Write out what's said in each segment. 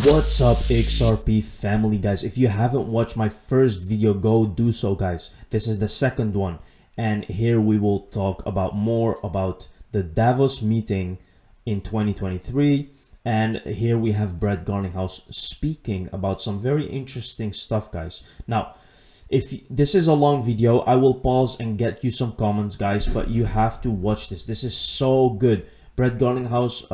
What's up, XRP family, guys? If you haven't watched my first video, go do so, guys. This is the second one, and here we will talk about more about the Davos meeting in 2023. And here we have Garlinghouse speaking about some very interesting stuff, guys. Now, if this is a long video, I will pause and get you some comments, guys, but you have to watch this. This is so good. Garlinghouse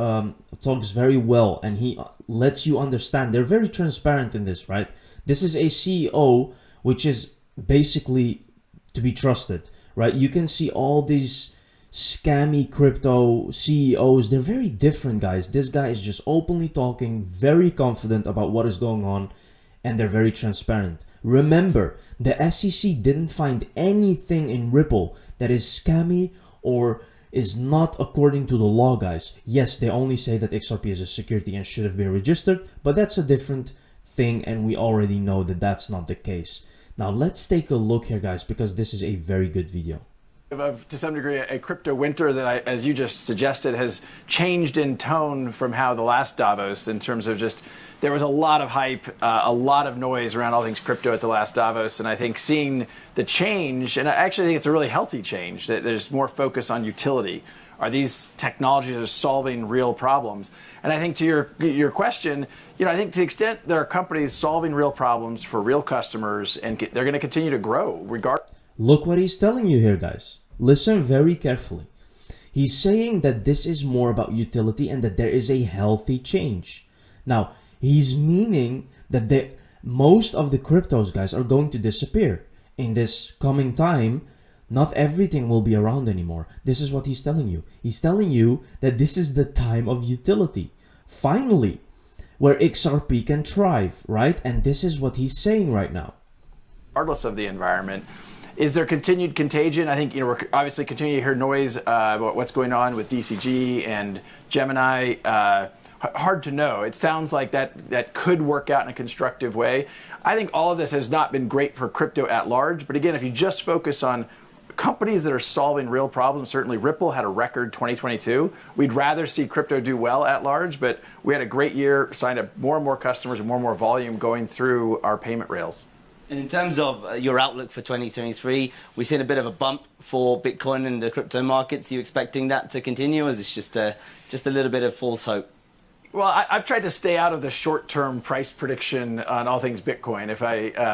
talks very well, and he lets you understand. They're very transparent in this, right? This is a CEO which is basically to be trusted, right? You can see all these scammy crypto CEOs. They're very different, guys. This guy is just openly talking, very confident about what is going on, and they're very transparent. Remember, the SEC didn't find anything in Ripple that is scammy or is not according to the law, guys. Yes, they only say that XRP is a security and should have been registered, but that's a different thing, and we already know that that's not the case. Now let's take a look here, guys, because this is a very good video. To some degree, a crypto winter that, as you just suggested, has changed in tone from how the last Davos, in terms of just, there was a lot of hype, a lot of noise around all things crypto at the last Davos. And I think seeing the change, and I actually think it's a really healthy change, that there's more focus on utility. Are these technologies that are solving real problems? And I think to your question, I think to the extent there are companies solving real problems for real customers, and they're going to continue to grow regardless. Look what he's telling you here, guys. Listen very carefully. He's saying that this is more about utility and that there is a healthy change. Now, he's meaning that most of the cryptos, guys, are going to disappear in this coming time. Not everything will be around anymore. This is what he's telling you. He's telling you that this is the time of utility. Finally, where XRP can thrive, right? And this is what he's saying right now. Regardless of the environment. Is there continued contagion? I think we're obviously continuing to hear noise about what's going on with DCG and Gemini. Hard to know. It sounds like that could work out in a constructive way. I think all of this has not been great for crypto at large. But again, if you just focus on companies that are solving real problems, certainly Ripple had a record 2022. We'd rather see crypto do well at large, but we had a great year, signed up more and more customers and more volume going through our payment rails. And in terms of your outlook for 2023, we've seen a bit of a bump for Bitcoin in the crypto markets. Are you expecting that to continue, or is this just a little bit of false hope? Well, I've tried to stay out of the short-term price prediction on all things Bitcoin,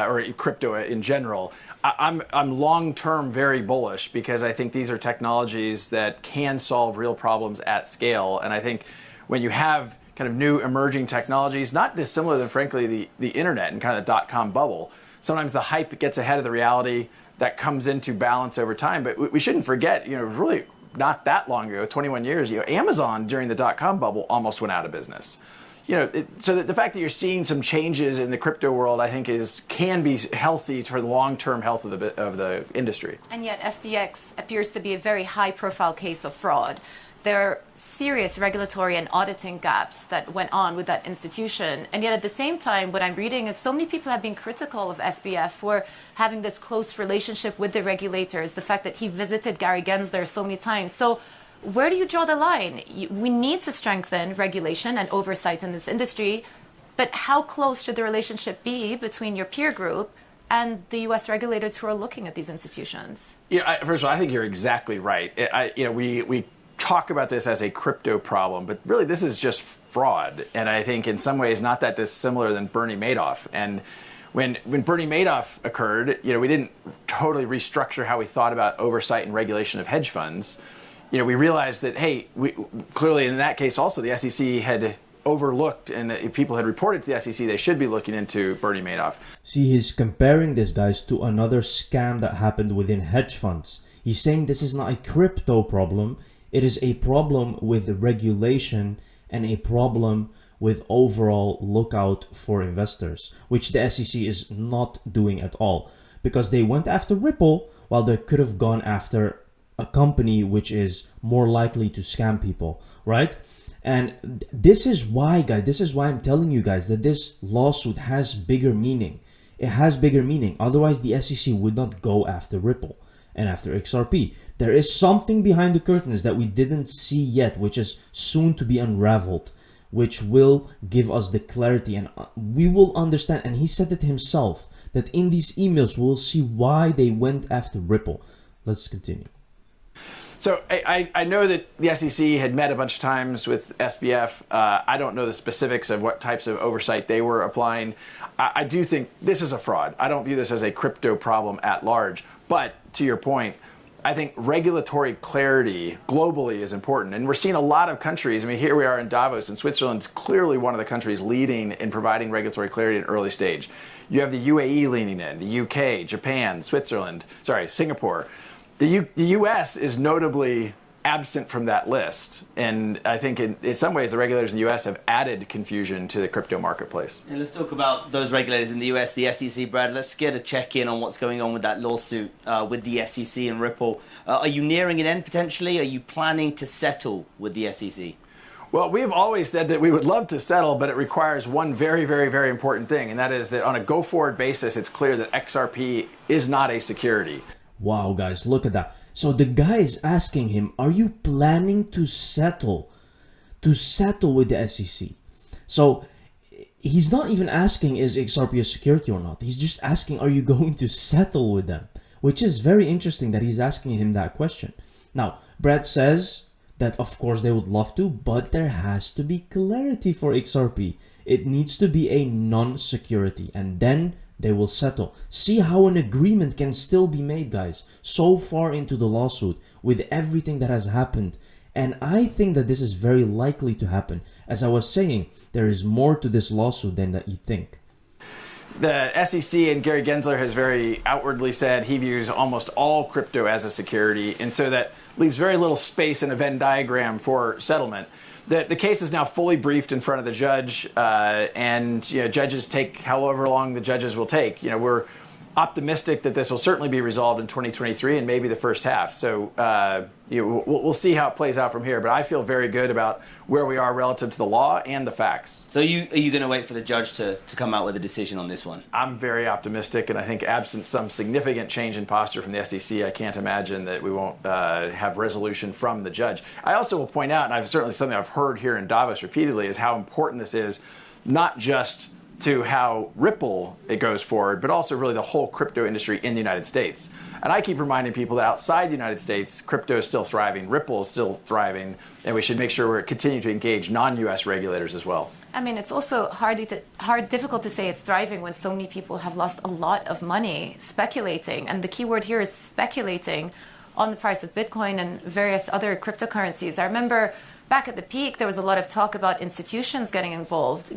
or crypto in general. I'm long-term very bullish, because I think these are technologies that can solve real problems at scale. And I think when you have kind of new emerging technologies, not dissimilar than, frankly, the internet and kind of the dot-com bubble, sometimes the hype gets ahead of the reality. That comes into balance over time. But we shouldn't forget, really not that long ago, 21 years, Amazon during the dot-com bubble almost went out of business. So the fact that you're seeing some changes in the crypto world, I think, can be healthy for the long-term health of the industry. And yet FTX appears to be a very high-profile case of fraud. There are serious regulatory and auditing gaps that went on with that institution. And yet at the same time, what I'm reading is so many people have been critical of SBF for having this close relationship with the regulators, the fact that he visited Gary Gensler so many times. So where do you draw the line? We need to strengthen regulation and oversight in this industry, but how close should the relationship be between your peer group and the U.S. regulators who are looking at these institutions? First of all, I think you're exactly right. We talk about this as a crypto problem, but really this is just fraud. And I think in some ways not that dissimilar than Bernie Madoff. And when Bernie Madoff occurred, we didn't totally restructure how we thought about oversight and regulation of hedge funds. We realized that, hey, clearly in that case also the SEC had overlooked, and if people had reported to the SEC, they should be looking into Bernie Madoff. See, he's comparing this, guys, to another scam that happened within hedge funds. He's saying this is not a crypto problem. It is a problem with regulation and a problem with overall lookout for investors, which the SEC is not doing at all, because they went after Ripple while they could have gone after a company which is more likely to scam people, right? And this is why, guys, this is why I'm telling you guys that this lawsuit has bigger meaning. It has bigger meaning. Otherwise, the SEC would not go after Ripple and after XRP. There is something behind the curtains that we didn't see yet, which is soon to be unraveled, which will give us the clarity, and we will understand. And he said it himself, that in these emails we'll see why they went after Ripple. Let's continue. So I know that the SEC had met a bunch of times with SBF. I don't know the specifics of what types of oversight they were applying. I do think this is a fraud. I don't view this as a crypto problem at large. But to your point, I think regulatory clarity globally is important. And we're seeing a lot of countries. I mean, here we are in Davos, and Switzerland's clearly one of the countries leading in providing regulatory clarity in early stage. You have the UAE leaning in, the UK, Japan, Singapore. The U.S. is notably absent from that list. And I think in some ways, the regulators in the U.S. have added confusion to the crypto marketplace. And let's talk about those regulators in the US, the SEC, Brad. Let's get a check-in on what's going on with that lawsuit with the SEC and Ripple. Are you nearing an end potentially? Are you planning to settle with the SEC? Well, we've always said that we would love to settle, but it requires one very, very, very important thing, and that is that on a go-forward basis, it's clear that XRP is not a security. Wow, guys, look at that. So the guy is asking him, are you planning to settle with the SEC? So he's not even asking, is XRP a security or not? He's just asking, are you going to settle with them? Which is very interesting that he's asking him that question. Now, Brad says that of course they would love to, but there has to be clarity for XRP. It needs to be a non-security, and then they will settle. See how an agreement can still be made, guys, so far into the lawsuit with everything that has happened. And I think that this is very likely to happen. As I was saying, there is more to this lawsuit than that you think. The SEC and Gary Gensler has very outwardly said he views almost all crypto as a security, and so that leaves very little space in a Venn diagram for settlement. The case is now fully briefed in front of the judge, and judges take however long the judges will take. We're optimistic that this will certainly be resolved in 2023 and maybe the first half. So we'll see how it plays out from here. But I feel very good about where we are relative to the law and the facts. So are you going to wait for the judge to come out with a decision on this one? I'm very optimistic, and I think absent some significant change in posture from the SEC, I can't imagine that we won't have resolution from the judge. I also will point out, and I've certainly something I've heard here in Davos repeatedly, is how important this is, not just to how Ripple it goes forward, but also really the whole crypto industry in the United States. And I keep reminding people that outside the United States, crypto is still thriving, Ripple is still thriving, and we should make sure we're continuing to engage non-US regulators as well. I mean, it's also difficult to say it's thriving when so many people have lost a lot of money speculating. And the key word here is speculating on the price of Bitcoin and various other cryptocurrencies. I remember back at the peak, there was a lot of talk about institutions getting involved.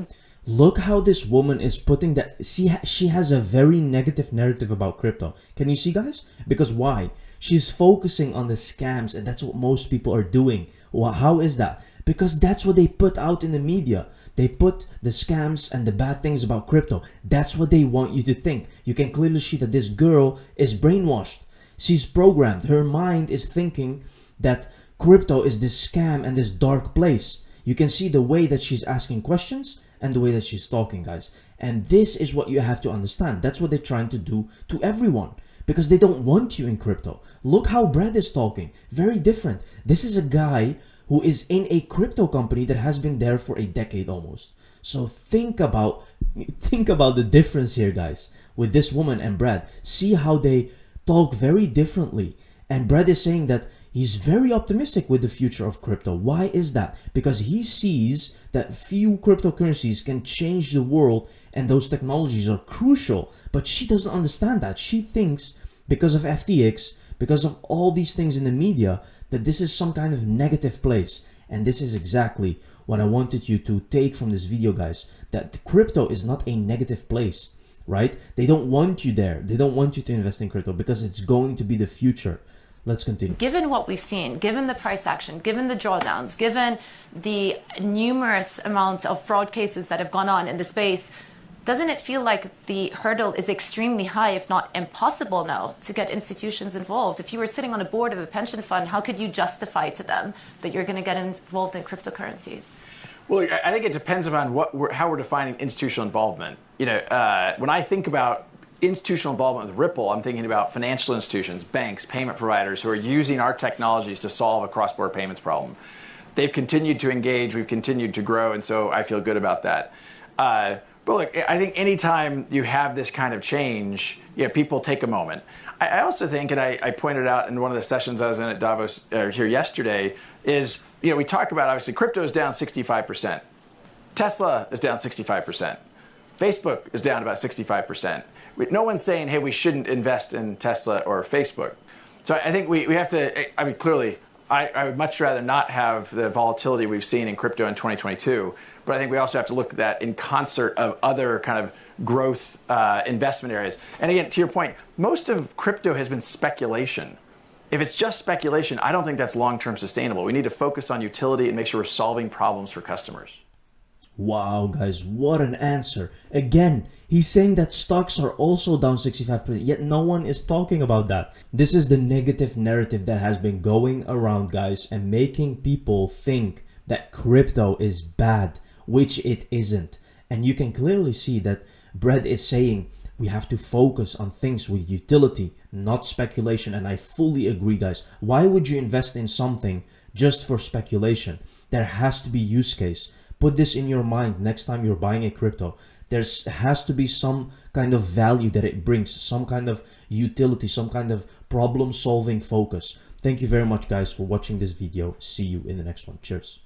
Look how this woman is putting that. See, she has a very negative narrative about crypto. Can you see, guys? Because why? She's focusing on the scams, and that's what most people are doing. Well, how is that? Because that's what they put out in the media. They put the scams and the bad things about crypto. That's what they want you to think. You can clearly see that this girl is brainwashed. She's programmed. Her mind is thinking that crypto is this scam and this dark place. You can see the way that she's asking questions and the way that she's talking, guys. And this is what you have to understand. That's what they're trying to do to everyone, because they don't want you in crypto. Look how Brad is talking. Very different. This is a guy who is in a crypto company that has been there for a decade almost. So think about the difference here, guys, with this woman and Brad. See how they talk very differently. And Brad is saying that he's very optimistic with the future of crypto. Why is that? Because he sees that few cryptocurrencies can change the world, and those technologies are crucial. But she doesn't understand that. She thinks because of FTX, because of all these things in the media, that this is some kind of negative place. And this is exactly what I wanted you to take from this video, guys, that crypto is not a negative place, right? They don't want you there. They don't want you to invest in crypto because it's going to be the future. Let's continue. Given what we've seen, given the price action, given the drawdowns, given the numerous amounts of fraud cases that have gone on in the space, doesn't it feel like the hurdle is extremely high, if not impossible now, to get institutions involved? If you were sitting on a board of a pension fund, how could you justify to them that you're going to get involved in cryptocurrencies? Well, I think it depends upon how we're defining institutional involvement. When I think about institutional involvement with Ripple, I'm thinking about financial institutions, banks, payment providers who are using our technologies to solve a cross-border payments problem. they've continued to engage, we've continued to grow, and so I feel good about that. But look, I think anytime you have this kind of change, people take a moment. I also think, and I pointed out in one of the sessions I was in at Davos here yesterday, is we talk about, obviously, crypto is down 65%. Tesla is down 65%. Facebook is down about 65%. No one's saying, hey, we shouldn't invest in Tesla or Facebook. So I think we have to, I mean, clearly, I would much rather not have the volatility we've seen in crypto in 2022, but I think we also have to look at that in concert of other kind of growth investment areas. And again, to your point, most of crypto has been speculation. If it's just speculation, I don't think that's long-term sustainable. We need to focus on utility and make sure we're solving problems for customers. Wow, guys, what an answer. Again, he's saying that stocks are also down 65%, yet no one is talking about that. This is the negative narrative that has been going around, guys, and making people think that crypto is bad, which it isn't. And you can clearly see that Brad is saying we have to focus on things with utility, not speculation. And I fully agree, guys. Why would you invest in something just for speculation? There has to be use case. Put this in your mind next time you're buying a crypto. There has to be some kind of value that it brings, some kind of utility, some kind of problem solving focus. Thank you very much, guys, for watching this video. See you in the next one. Cheers.